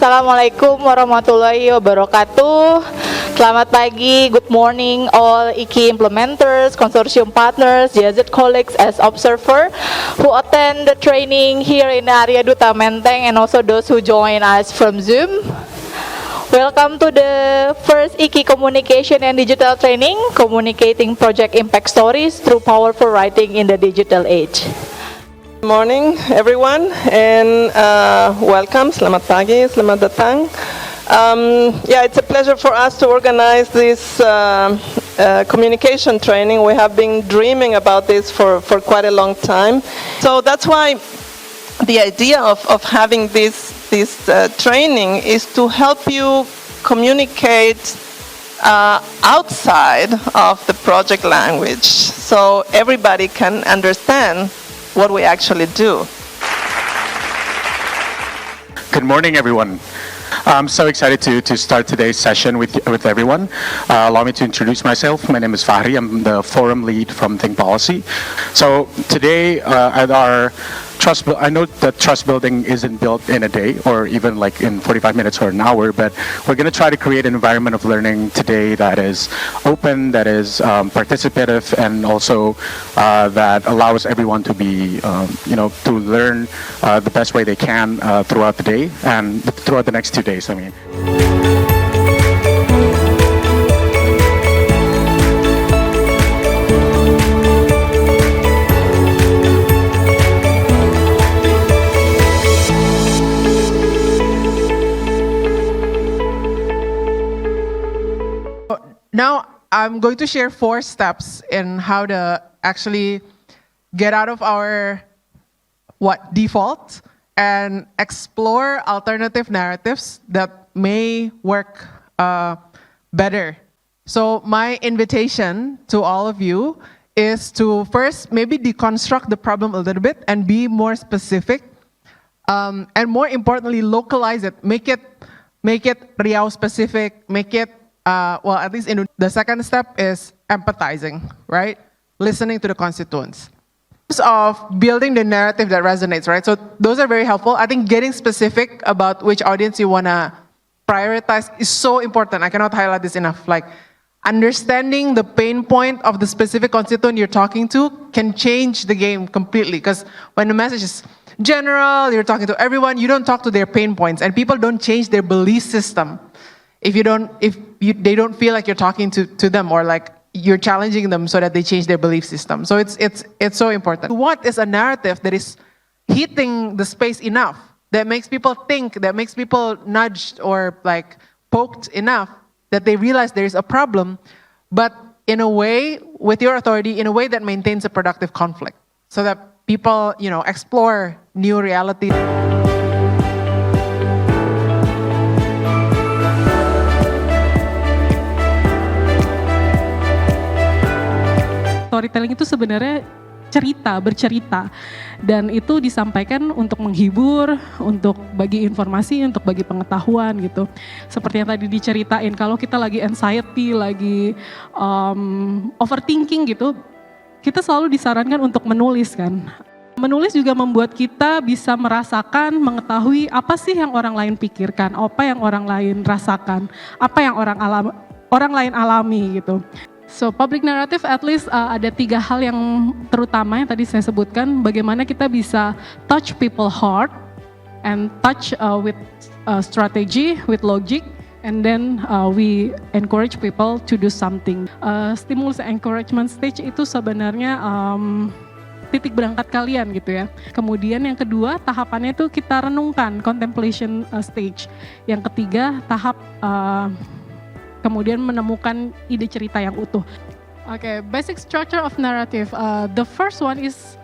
Assalamualaikum warahmatullahi wabarakatuh. Selamat pagi, good morning all IKI implementers, consortium partners, GIZ colleagues as observer who attend the training here in area Duta Menteng and also those who join us from Zoom. Welcome to the first IKI Communication and Digital Training, Communicating Project Impact Stories through Powerful Writing in the Digital Age. Good morning everyone and welcome, selamat pagi, selamat datang. It's a pleasure for us to organize this communication training. We have been dreaming about this for quite a long time. So that's why the idea of having this training is to help you communicate outside of the project language so everybody can understand what we actually do. Good morning, everyone. I'm so excited to start today's session with everyone. Allow me to introduce myself. My name is Fahri. I'm the forum lead from Think Policy. So today at our I know that trust building isn't built in a day or even like in 45 minutes or an hour, but we're going to try to create an environment of learning today that is open, that is participative, and also that allows everyone to be, to learn the best way they can throughout the day and throughout the next 2 days, I mean. Now, I'm going to share 4 steps in how to actually get out of our default and explore alternative narratives that may work better. So my invitation to all of you is to first maybe deconstruct the problem a little bit and be more specific, and more importantly, localize it. Make it Riau specific. Make it at least in the second step is empathizing, right? Listening to the constituents. Of building the narrative that resonates, right? So those are very helpful. I think getting specific about which audience you want to prioritize is so important. I cannot highlight this enough. Like, understanding the pain point of the specific constituent you're talking to can change the game completely. Because when the message is general, you're talking to everyone, you don't talk to their pain points, and people don't change their belief system if they don't feel like you're talking to them, or like you're challenging them so that they change their belief system. So it's so important. What is a narrative that is hitting the space enough, that makes people think, that makes people nudged or like poked enough that they realize there is a problem, but in a way, with your authority, in a way that maintains a productive conflict, so that people, explore new realities. Storytelling itu sebenarnya bercerita, dan itu disampaikan untuk menghibur, untuk bagi informasi, untuk bagi pengetahuan gitu. Seperti yang tadi diceritain, kalau kita lagi anxiety, lagi overthinking gitu, kita selalu disarankan untuk menulis kan. Menulis juga membuat kita bisa merasakan, mengetahui apa sih yang orang lain pikirkan, apa yang orang lain rasakan, apa yang orang lain alami gitu. So public narrative at least ada 3 hal yang terutama yang tadi saya sebutkan, bagaimana kita bisa touch people heart and touch with strategy, with logic, and then we encourage people to do something. Stimulus encouragement stage itu sebenarnya titik berangkat kalian gitu ya. Kemudian yang kedua tahapannya itu kita renungkan, contemplation stage. Yang ketiga tahap kemudian menemukan ide cerita yang utuh. Okay, basic structure of narrative. The first one is,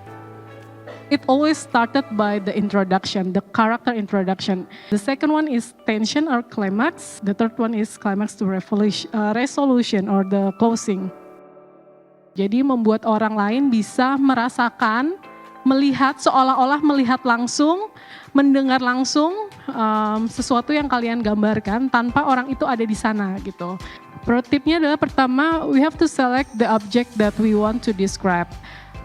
it always started by the introduction, the character introduction. The second one is tension or climax. The third one is climax to resolution or the closing. Jadi membuat orang lain bisa merasakan, melihat, seolah-olah melihat langsung, mendengar langsung sesuatu yang kalian gambarkan tanpa orang itu ada di sana gitu. Pro tipnya adalah pertama, we have to select the object that we want to describe.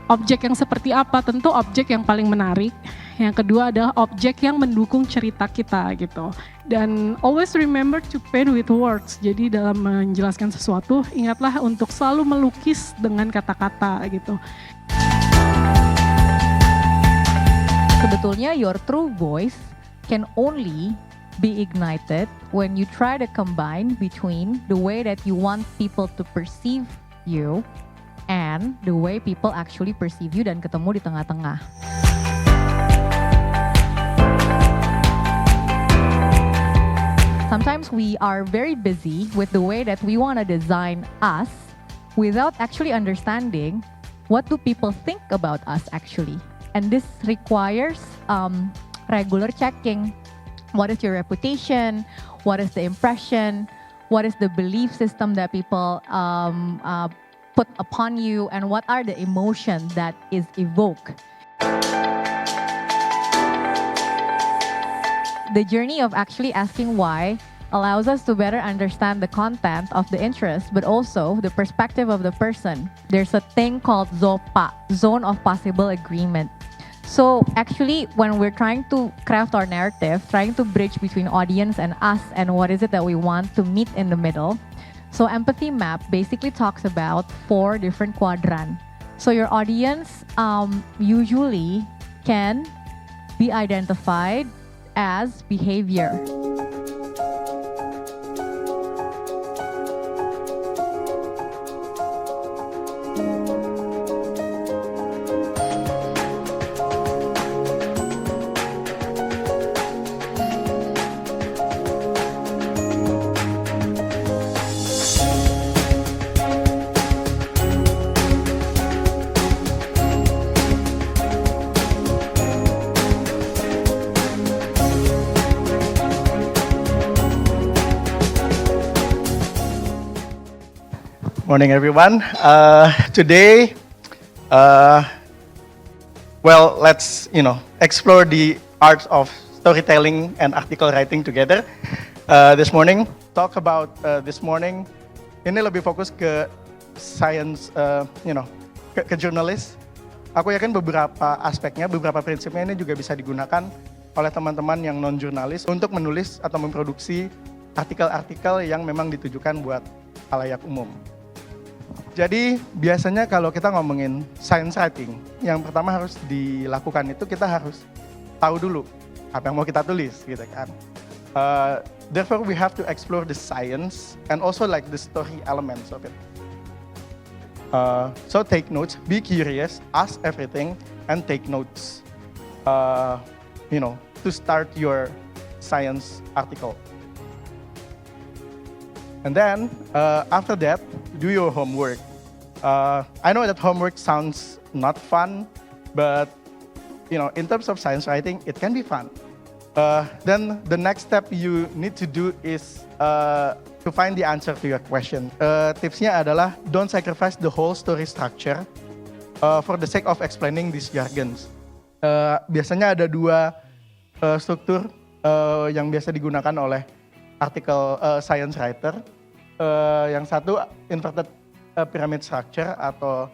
Objek yang seperti apa? Tentu objek yang paling menarik. Yang kedua adalah objek yang mendukung cerita kita gitu. Dan always remember to paint with words. Jadi dalam menjelaskan sesuatu, ingatlah untuk selalu melukis dengan kata-kata gitu. Sebetulnya your true voice can only be ignited when you try to combine between the way that you want people to perceive you and the way people actually perceive you dan ketemu di tengah-tengah. Sometimes we are very busy with the way that we want to design us without actually understanding what do people think about us actually. And this requires regular checking. What is your reputation? What is the impression? What is the belief system that people put upon you? And what are the emotions that is evoked? The journey of actually asking why allows us to better understand the content of the interest, but also the perspective of the person. There's a thing called ZOPA, Zone of Possible Agreement. So actually, when we're trying to craft our narrative, trying to bridge between audience and us and what is it that we want to meet in the middle, so empathy map basically talks about 4 different quadrants. So your audience usually can be identified as behavior. Morning, everyone. Today, let's explore the art of storytelling and article writing together. This morning, talk about this morning. Ini lebih fokus ke science, ke jurnalis. Aku yakin beberapa aspeknya, beberapa prinsipnya ini juga bisa digunakan oleh teman-teman yang non jurnalis untuk menulis atau memproduksi artikel-artikel yang memang ditujukan buat khalayak umum. Jadi biasanya kalau kita ngomongin science writing, yang pertama harus dilakukan itu kita harus tahu dulu apa yang mau kita tulis, gitu kan. Therefore we have to explore the science and also like the story elements of it. So take notes, be curious, ask everything, and take notes. To start your science article. And then, after that, do your homework. I know that homework sounds not fun, but in terms of science writing, it can be fun. Then the next step you need to do is to find the answer to your question. Tipsnya adalah don't sacrifice the whole story structure for the sake of explaining these jargons. Biasanya ada 2 struktur yang biasa digunakan oleh artikel science writer. Yang satu inverted pyramid structure atau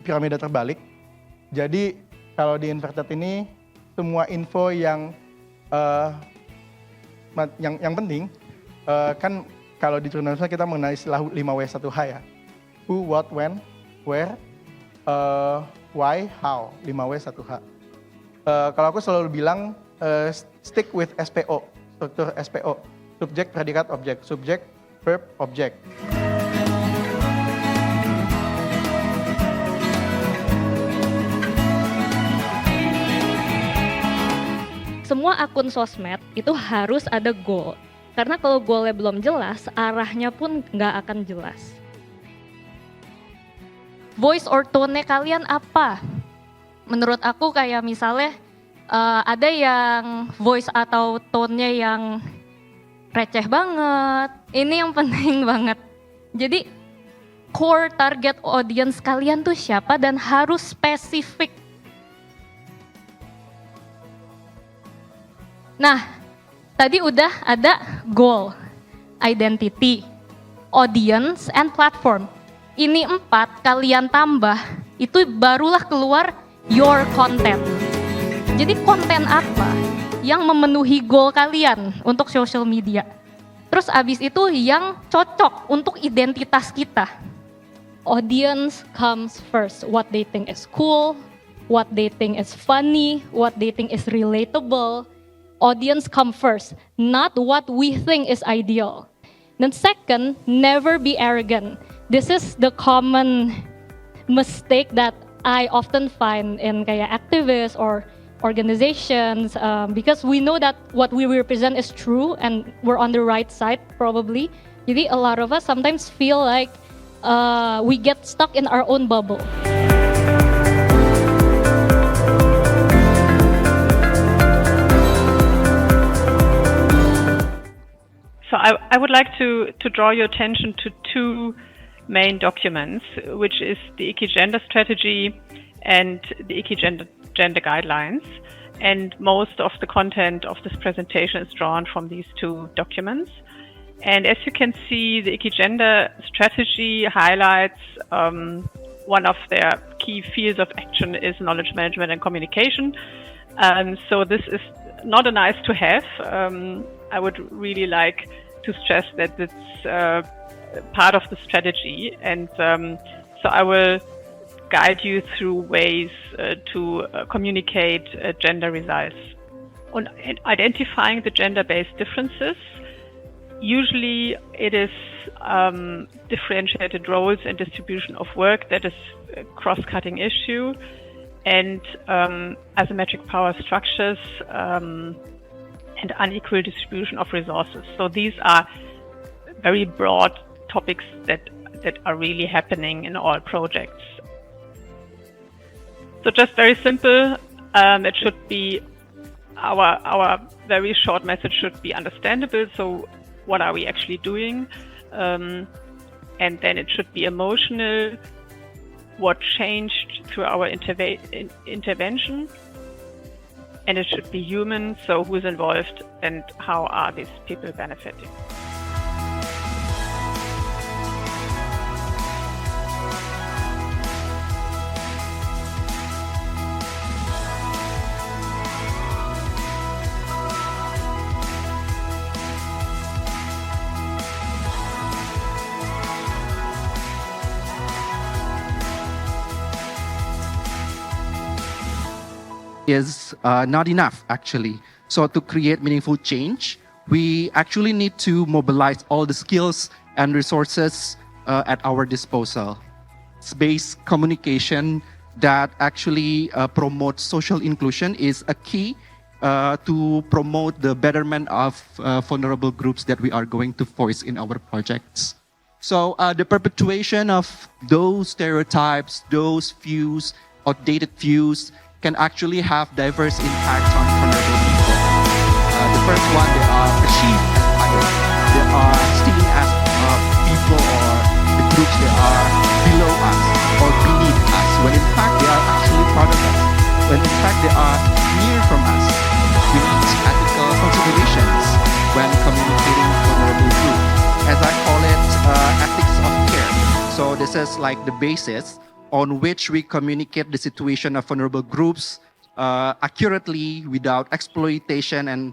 piramida terbalik. Jadi kalau di inverted ini semua info yang penting kan kalau di jurnalisme kita mengenai istilah 5W1H ya. Who, what, when, where, why, how. 5W1H. Kalau aku selalu bilang stick with SPO, struktur SPO. Subjek, predikat, objek. Subjek, verb, objek. Semua akun sosmed itu harus ada goal. Karena kalau goalnya belum jelas, arahnya pun nggak akan jelas. Voice or tone-nya kalian apa? Menurut aku kayak misalnya ada yang voice atau tone-nya yang receh banget, ini yang penting banget. Jadi core target audience kalian tuh siapa dan harus spesifik. Nah, tadi udah ada goal, identity, audience, and platform. Ini 4 kalian tambah, itu barulah keluar your content. Jadi konten apa? yang memenuhi goal kalian untuk social media. Terus abis itu yang cocok untuk identitas kita. Audience comes first, what they think is cool, what they think is funny, what they think is relatable. Audience come first, not what we think is ideal. Then second, never be arrogant. This is the common mistake that I often find in kayak activists or organizations, because we know that what we represent is true and we're on the right side probably. Jadi a lot of us sometimes feel like we get stuck in our own bubble. So I would like to draw your attention to two main documents, which is the IKI Gender Strategy and the IKI Gender Guidelines. And most of the content of this presentation is drawn from these two documents. And as you can see, the IKI Gender Strategy highlights one of their key fields of action is knowledge management and communication. So this is not a nice to have. I would really like to stress that it's part of the strategy, and so I will guide you through ways to communicate gender results. On identifying the gender-based differences, usually it is differentiated roles and distribution of work that is a cross-cutting issue, and asymmetric power structures and unequal distribution of resources. So these are very broad topics that are really happening in all projects. So just very simple, it should be our very short message should be understandable. So what are we actually doing? And then it should be emotional. What changed through our intervention? And it should be human. So who's involved and how are these people benefiting? Is not enough, actually. So to create meaningful change, we actually need to mobilize all the skills and resources at our disposal. Space communication that actually promotes social inclusion is a key to promote the betterment of vulnerable groups that we are going to voice in our projects. So the perpetuation of those stereotypes, those views, outdated views, can actually have diverse impacts on vulnerable people. The first one, they are perceived as others. They are seen as people or the groups that are below us or beneath us, when in fact they are actually part of us. When in fact they are near from us. We need ethical considerations when communicating vulnerable groups. As I call it, ethics of care. So this is like the basis on which we communicate the situation of vulnerable groups accurately without exploitation, and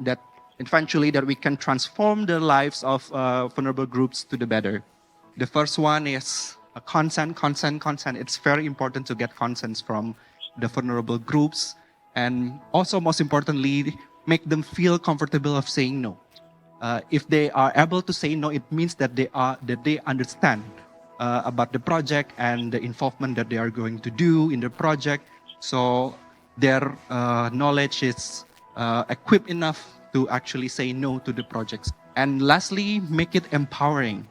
that eventually that we can transform the lives of vulnerable groups to the better. The first one is consent. It's very important to get consent from the vulnerable groups, and also most importantly, make them feel comfortable of saying no. If they are able to say no, it means that they understand about the project and the involvement that they are going to do in the project. So their knowledge is equipped enough to actually say no to the projects. And lastly, make it empowering.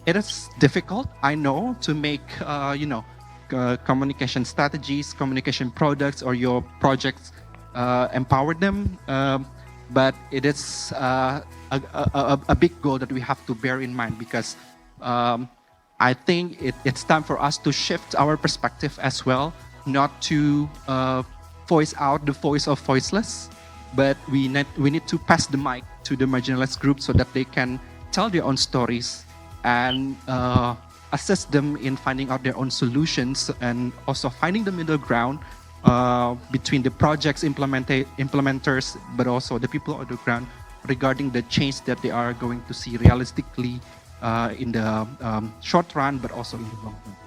It is difficult, I know, to make communication strategies, communication products, or your projects empower them. But it is a big goal that we have to bear in mind, because I think it's time for us to shift our perspective as well, not to voice out the voice of voiceless, but we need to pass the mic to the marginalized groups so that they can tell their own stories and assist them in finding out their own solutions, and also finding the middle ground between the projects implementers, but also the people on the ground regarding the change that they are going to see realistically in the short run, but also in the long run.